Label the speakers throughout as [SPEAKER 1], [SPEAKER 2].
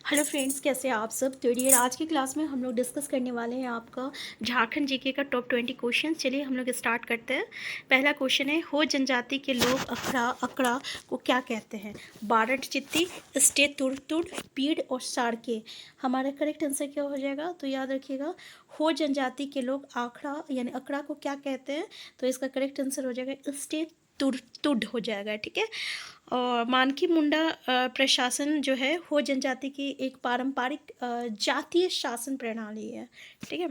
[SPEAKER 1] Hello friends, कैसे हैं आप सब। तो डियर, आज की क्लास में हम लोग डिस्कस करने वाले हैं आपका झारखंड जीके का टॉप 20 क्वेश्चन। चलिए हम लोग स्टार्ट करते हैं। पहला क्वेश्चन है, हो जनजाति के लोग अकड़ा को क्या कहते हैं। बारट चित्ती, स्टे तुर तुर, पीड़ और साड़के। हमारा करेक्ट आंसर क्या हो जाएगा, तो याद रखिएगा, हो जनजाति के लोग आखड़ा यानी अकड़ा को क्या कहते हैं। तो इसका करेक्ट आंसर हो जाएगा स्टे तुर तुड हो जाएगा। ठीक है। और मानकी मुंडा प्रशासन जो है हो जनजाति की एक पारंपरिक जातीय शासन प्रणाली है। ठीक है।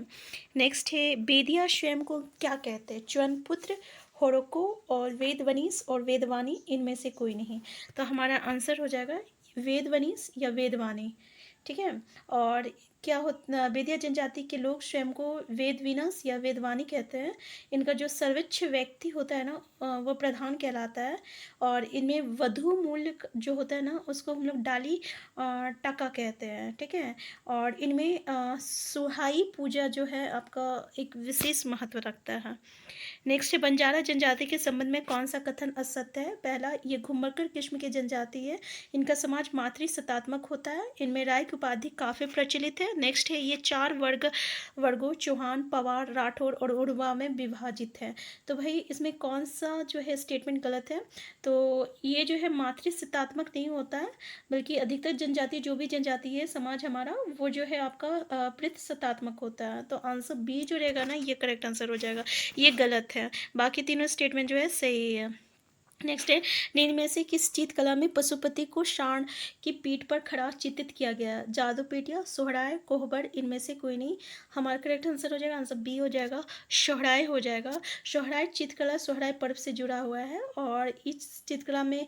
[SPEAKER 1] नेक्स्ट है, बेदिया स्वयं को क्या कहते हैं। च्वनपुत्र, होरोको और वेदवनीस और वेदवानी, इनमें से कोई नहीं। तो हमारा आंसर हो जाएगा वेदवनीस या वेदवानी। ठीक है। और क्या होता, बेदिया जनजाति के लोग स्वयं को वेदविनस या वेदवानी कहते हैं। इनका जो सर्वोच्च व्यक्ति होता है ना, वो प्रधान कहलाता है। और इनमें वधु मूल्य जो होता है ना, उसको हम लोग डाली टका कहते हैं। ठीक है। और इनमें सुहाई पूजा जो है आपका एक विशेष महत्व रखता है। नेक्स्ट है, बंजारा जनजाति के संबंध में कौन सा कथन असत्य है। पहला, ये घुमक्कड़ किस्म की जनजाति है। इनका समाज मातृ सत्तात्मक होता है। इनमें राय की उपाधि काफ़ी प्रचलित है। नेक्स्ट है, ये चार वर्गों चौहान, पवार, राठौर और उड़वा में विभाजित है। तो भाई इसमें कौन सा जो है स्टेटमेंट गलत है। तो ये जो है मातृ सत्तात्मक नहीं होता है, बल्कि अधिकतर जनजाति जो भी जनजाति है समाज हमारा, वो जो है आपका पृथ सत्तात्मक होता है। तो आंसर बी जो रहेगा ना, ये करेक्ट आंसर हो जाएगा। ये गलत है, बाकी तीनों स्टेटमेंट जो है सही है। नेक्स्ट है, निम्न में से किस चित्रकला में पशुपति को सांड की पीठ पर खड़ा चित्रित किया गया। जादू पीठ या सोहराय, कोहबर, इनमें से कोई नहीं। हमारा करेक्ट आंसर हो जाएगा, आंसर बी हो जाएगा, सोहराय हो जाएगा। सोहराय चित्रकला सोहराय पर्व से जुड़ा हुआ है। और इस चित्रकला में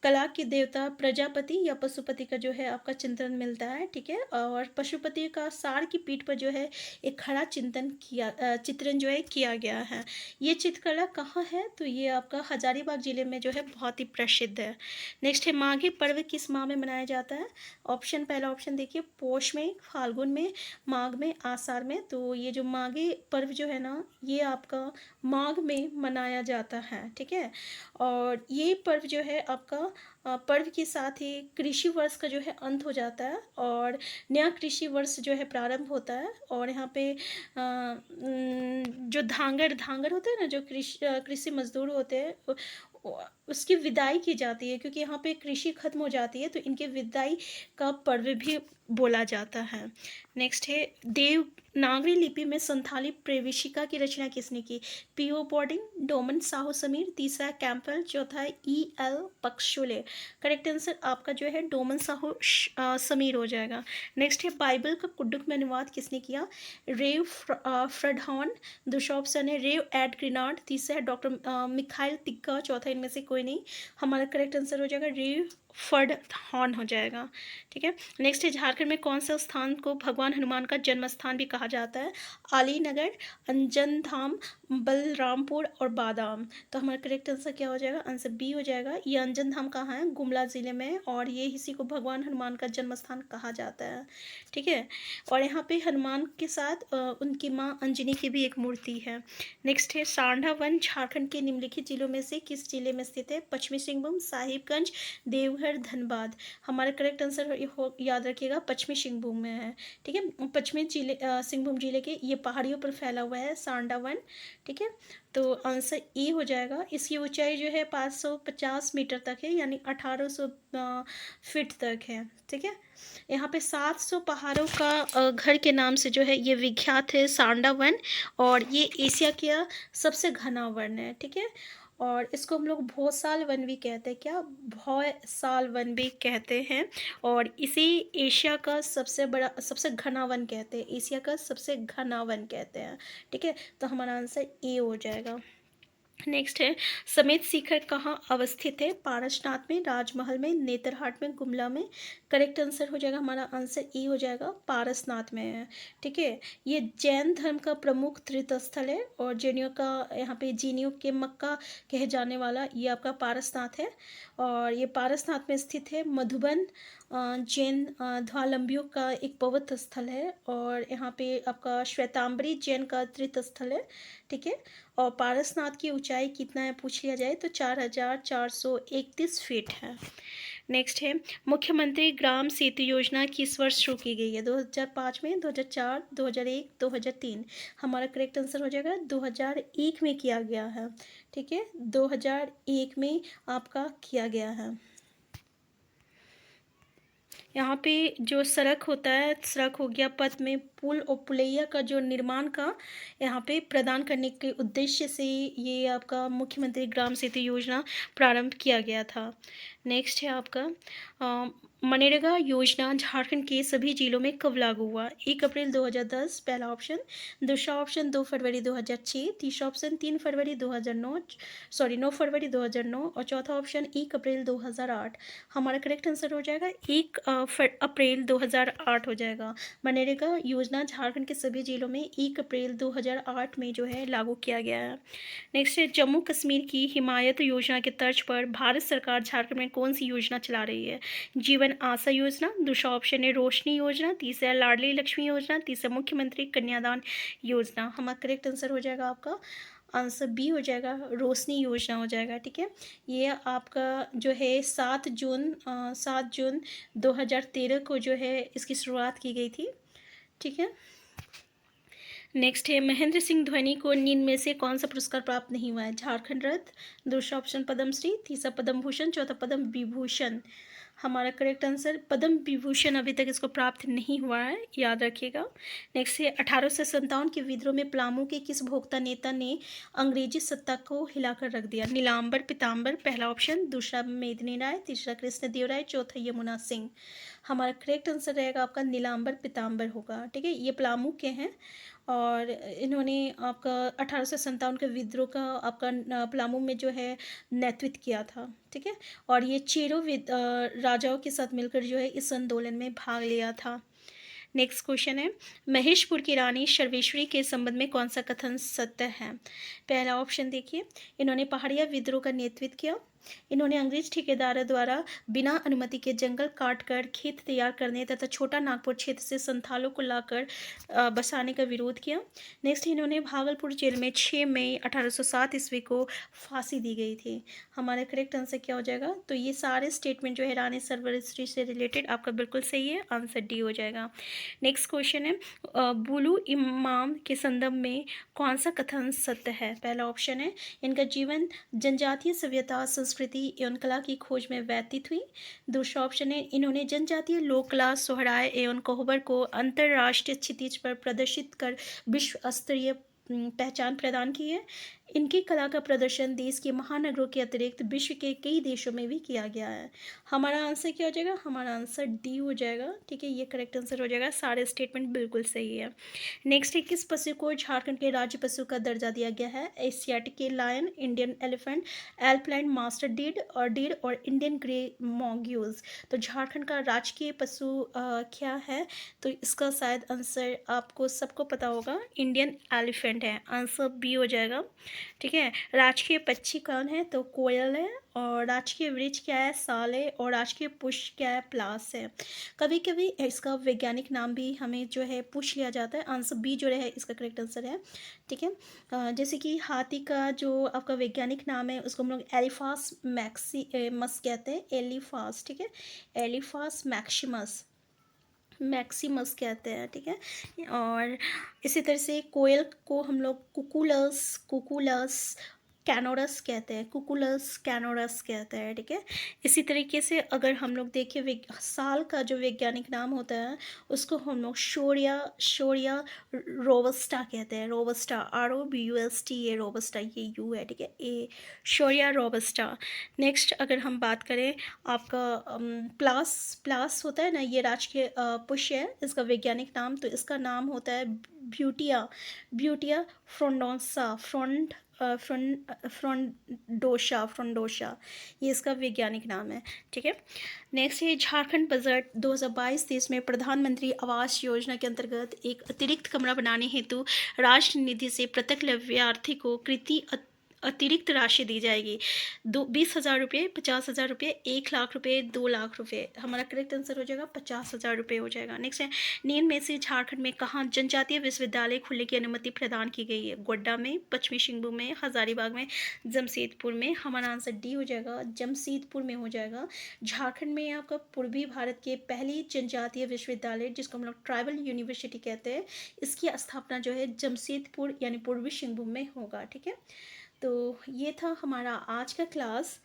[SPEAKER 1] कला की देवता प्रजापति या पशुपति का जो है आपका चिंतन मिलता है। ठीक है। और पशुपति का सार की पीठ पर जो है एक खड़ा चित्रण जो है किया गया है। ये चित्रकला कहाँ है, तो ये आपका हजारीबाग जिले में जो है बहुत ही प्रसिद्ध है। नेक्स्ट है, माघी पर्व किस माह में मनाया जाता है। ऑप्शन, पहला ऑप्शन देखिए, पोष में, फाल्गुन में, माघ में, आषाढ़ में। तो ये जो माघी पर्व जो है ना, ये आपका माघ में मनाया जाता है। ठीक है। और ये पर्व जो है आपका पर्व के साथ ही कृषि वर्ष का जो है अंत हो जाता है और नया कृषि वर्ष जो है प्रारंभ होता है। और यहाँ पे जो धांगर होते हैं ना, जो कृषि मजदूर होते हैं, उसकी विदाई की जाती है, क्योंकि यहाँ पे कृषि खत्म हो जाती है, तो इनके विदाई का पर्व भी बोला जाता है। नेक्स्ट है, देवनागरी लिपि में संथाली प्रवेशिका की रचना किसने की। पीओ बॉर्डिंग, डोमन साहू समीर, तीसरा कैंपबेल, चौथा है एल पक्षुले। करेक्ट आंसर आपका जो है डोमन साहू समीर हो जाएगा। नेक्स्ट है, बाइबल का कुड्डुक में अनुवाद किसने किया। रेव फ्रेडहॉर्न, दूसरा ऑप्शन है रेव एड ग्रिनार्ड, तीसरा है डॉक्टर मिखाइल तिक्का, चौथा इनमें से कोई नहीं। हमारा करेक्ट आंसर हो जाएगा रेव फर्ड हॉर्न हो जाएगा। ठीक है। नेक्स्ट है, झारखंड में कौन सा स्थान को भगवान हनुमान का जन्म स्थान भी कहा जाता है। आलीनगर, अंजन धाम, बलरामपुर और बादाम। तो हमारा करेक्ट आंसर क्या हो जाएगा, आंसर बी हो जाएगा। ये अंजन धाम कहाँ है, गुमला जिले में, और ये इसी को भगवान हनुमान का जन्म स्थान कहा जाता है। ठीक है। और यहाँ पे हनुमान के साथ उनकी माँ अंजनी की भी एक मूर्ति है। नेक्स्ट है, सांडा वन झारखंड के निम्नलिखित जिलों में से किस जिले में स्थित है। पश्चिमी सिंहभूम, साहिबगंज, देवघर, धनबाद। हमारा करेक्ट आंसर याद रखिएगा, पश्चिमी सिंहभूम में है। ठीक है। पश्चिमी सिंहभूम जिले के ये पहाड़ियों पर फैला हुआ है सांडा वन। ठीक है। तो आंसर ई हो जाएगा। इसकी ऊंचाई जो है 550 मीटर तक है, यानी 1800 फीट तक है। ठीक है। यहाँ पे 700 पहाड़ों का घर के नाम से जो है ये विख्यात है सांडा वन। और ये एशिया का सबसे घना वन है। ठीक है। और इसको हम लोग भौसाल वन भी कहते हैं। क्या, भौसाल वन भी कहते हैं। और इसी एशिया का सबसे बड़ा, सबसे घना वन कहते हैं। एशिया का सबसे घना वन कहते हैं। ठीक है। तो हमारा आंसर ए हो जाएगा। नेक्स्ट है, समेत शिखर कहाँ अवस्थित है। पारसनाथ में, राजमहल में, नेतरहाट में, गुमला में। करेक्ट आंसर हो जाएगा, हमारा आंसर ई हो जाएगा, पारसनाथ में है। ठीक है। ये जैन धर्म का प्रमुख तीर्थ स्थल है और जैनियों का, यहाँ पे जीनियों के मक्का कहे जाने वाला ये आपका पारसनाथ है। और ये पारसनाथ में स्थित है। मधुबन जैन धर्मावलंबियों का एक पवित्र स्थल है। और यहाँ पे आपका श्वेतांबरी जैन का तीर्थ स्थल है। ठीक है। और पारसनाथ की ऊंचाई कितना है पूछ लिया जाए तो 4431 फीट है। नेक्स्ट है मुख्यमंत्री ग्राम सेतु योजना किस वर्ष शुरू की गई है? 2005 में, 2004, 2001, 2003। हमारा करेक्ट आंसर हो जाएगा 2001 में किया गया है। ठीक है, 2001 में आपका किया गया है। यहाँ पे जो सड़क होता है, सड़क हो गया, पथ में पुल और पुलैया का जो निर्माण का यहाँ पे प्रदान करने के उद्देश्य से ये आपका मुख्यमंत्री ग्राम सेतु योजना प्रारंभ किया गया था। नेक्स्ट है आपका मनरेगा योजना झारखंड के सभी जिलों में कब लागू हुआ? 1 अप्रैल 2010 पहला ऑप्शन, दूसरा ऑप्शन 2 फरवरी 2006, तीसरा ऑप्शन 3 फरवरी 2009, 9 फरवरी 2009 और चौथा ऑप्शन 1 अप्रैल 2008। हमारा करेक्ट आंसर हो जाएगा 1 अप्रैल 2008 हो जाएगा। मनरेगा योजना झारखंड के सभी जिलों में 1 अप्रैल 2008 में जो है लागू किया गया है। नेक्स्ट है जम्मू कश्मीर की हिमायत योजना के तर्ज पर भारत सरकार झारखंड में कौन सी योजना चला रही है? जीवन आशा योजना, दूसरा ऑप्शन है रोशनी योजना, तीसरा लाडली लक्ष्मी योजना, तीसरा मुख्यमंत्री कन्यादान योजना। हमारा करेक्ट आंसर हो जाएगा आपका आंसर बी हो जाएगा, रोशनी योजना हो जाएगा। ठीक है, ये आपका जो है 7 जून 2013 को जो है इसकी शुरुआत की गई थी। ठीक है, नेक्स्ट है महेंद्र सिंह धोनी को निम्न में से कौन सा पुरस्कार प्राप्त नहीं हुआ है? झारखंड रत्न, दूसरा ऑप्शन पद्मश्री, तीसरा पद्म भूषण, चौथा पद्म विभूषण। हमारा करेक्ट आंसर पद्म विभूषण अभी तक इसको प्राप्त नहीं हुआ है, याद रखिएगा। नेक्स्ट है 1857 के विद्रोह में पलामू के किस भोक्ता नेता ने अंग्रेजी सत्ता को हिलाकर रख दिया? नीलांबर पीताम्बर पहला ऑप्शन, दूसरा मेदिनी राय, तीसरा कृष्णदेव राय, चौथा यमुना सिंह। हमारा करेक्ट आंसर रहेगा आपका नीलांबर पीताम्बर होगा। ठीक है, ये पलामू के हैं और इन्होंने आपका 1857 के विद्रोह का आपका पलामू में जो है नेतृत्व किया था। ठीक है, और ये चेरो राजाओं के साथ मिलकर जो है इस आंदोलन में भाग लिया था। नेक्स्ट क्वेश्चन है महेशपुर की रानी सर्वेश्वरी के संबंध में कौन सा कथन सत्य है? पहला ऑप्शन देखिए, इन्होंने पहाड़िया विद्रोह का नेतृत्व किया, इन्होंने अंग्रेज ठेकेदारों द्वारा बिना अनुमति के जंगल काटकर खेत तैयार करने तथा छोटा नागपुर क्षेत्र से संथालों को लाकर बसाने का विरोध किया। नेक्स्ट, इन्होंने भागलपुर जेल में 6 मई 1807 ईस्वी को फांसी दी गई थी। हमारा करेक्ट आंसर क्या हो जाएगा? तो ये सारे स्टेटमेंट जो है रानी सर्वेश्वरी से रिलेटेड आपका बिल्कुल सही है, आंसर डी हो जाएगा। नेक्स्ट क्वेश्चन है बुलू इमाम के संदर्भ में कौन सा कथन सत्य है? पहला ऑप्शन है इनका जीवन जनजातीय सभ्यता संस्कृति एवं कला की खोज में व्यतीत हुई। दूसरा ऑप्शन है इन्होंने जनजातीय लोक कला सोहराय एवं कोहबर को अंतर्राष्ट्रीय क्षितिज पर प्रदर्शित कर विश्व स्तरीय पहचान प्रदान की है। इनकी कला का प्रदर्शन देश के महानगरों के अतिरिक्त विश्व के कई देशों में भी किया गया है। हमारा आंसर क्या हो जाएगा? हमारा आंसर डी हो जाएगा। ठीक है, ये करेक्ट आंसर हो जाएगा, सारे स्टेटमेंट बिल्कुल सही है। नेक्स्ट है किस पशु को झारखंड के राज्य पशु का दर्जा दिया गया है? एशियाटिक के lion, Indian elephant, alpine master deer और इंडियन ग्रे मॉन्ग्यूज। तो झारखंड का राजकीय पशु क्या है? तो इसका शायद आंसर आपको सबको पता होगा, इंडियन एलिफेंट है, आंसर बी हो जाएगा। ठीक है, राजकीय पक्षी कौन है? तो कोयल है। और राजकीय वृक्ष क्या है? साल है। और राजकीय पुष्प क्या है? प्लास है। कभी कभी इसका वैज्ञानिक नाम भी हमें जो है पूछ लिया जाता है, आंसर बी जो है इसका करेक्ट आंसर है। ठीक है, जैसे कि हाथी का जो आपका वैज्ञानिक नाम है उसको हम लोग एलिफास मैक्सिमस कहते हैं, एलिफास। ठीक है, एलिफास मैक्सिमस कहते हैं। ठीक है, और इसी तरह से कोयल को हम लोग कुकुलस कैनोरस कहते हैं, कुकुलस कैनोरस कहते हैं। ठीक है, इसी तरीके से अगर हम लोग देखें साल का जो वैज्ञानिक नाम होता है उसको हम लोग शोरिया रोबस्टा कहते हैं, रोबस्टा ROBUSTA, ये रोबस्टा ये यू है। ठीक है, ए शोरिया रोबस्टा। नेक्स्ट अगर हम बात करें आपका प्लास होता है ना, ये राजकीय पुष्प है, इसका वैज्ञानिक नाम, तो इसका नाम होता है ब्यूटिया फ्रोंडोसा, फ्रोंडोशा, ये इसका वैज्ञानिक नाम है। ठीक है, नेक्स्ट है झारखंड बजट 2022-23 में प्रधानमंत्री आवास योजना के अंतर्गत एक अतिरिक्त कमरा बनाने हेतु राष्ट्र निधि से प्रत्येक लाभार्थी को कृति अतिरिक्त राशि दी जाएगी। 20,000 रुपये, 50,000 रुपये, 1,00,000 रुपये, 2,00,000 रुपये। हमारा करेक्ट आंसर हो जाएगा 50,000 रुपये हो जाएगा। नेक्स्ट है, निम्न में से झारखंड में कहाँ जनजातीय विश्वविद्यालय खुलने की अनुमति प्रदान की गई है? गोड्डा में, पश्चिमी सिंहभूम में, हजारीबाग में, जमशेदपुर में। हमारा आंसर डी हो जाएगा, जमशेदपुर में हो जाएगा। झारखंड में आपका पूर्वी भारत के पहली जनजातीय विश्वविद्यालय, जिसको हम लोग ट्राइबल यूनिवर्सिटी कहते हैं, इसकी स्थापना जो है जमशेदपुर यानी पूर्वी सिंहभूम में होगा। ठीक है, तो ये था हमारा आज का क्लास।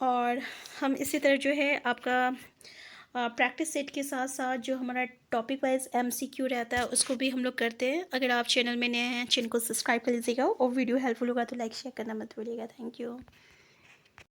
[SPEAKER 1] और हम इसी तरह जो है आपका प्रैक्टिस सेट के साथ साथ जो हमारा टॉपिक वाइज MCQ रहता है उसको भी हम लोग करते हैं। अगर आप चैनल में नए हैं, चैनल को सब्सक्राइब कर लीजिएगा, और वीडियो हेल्पफुल होगा तो लाइक शेयर करना मत भूलिएगा। Thank you.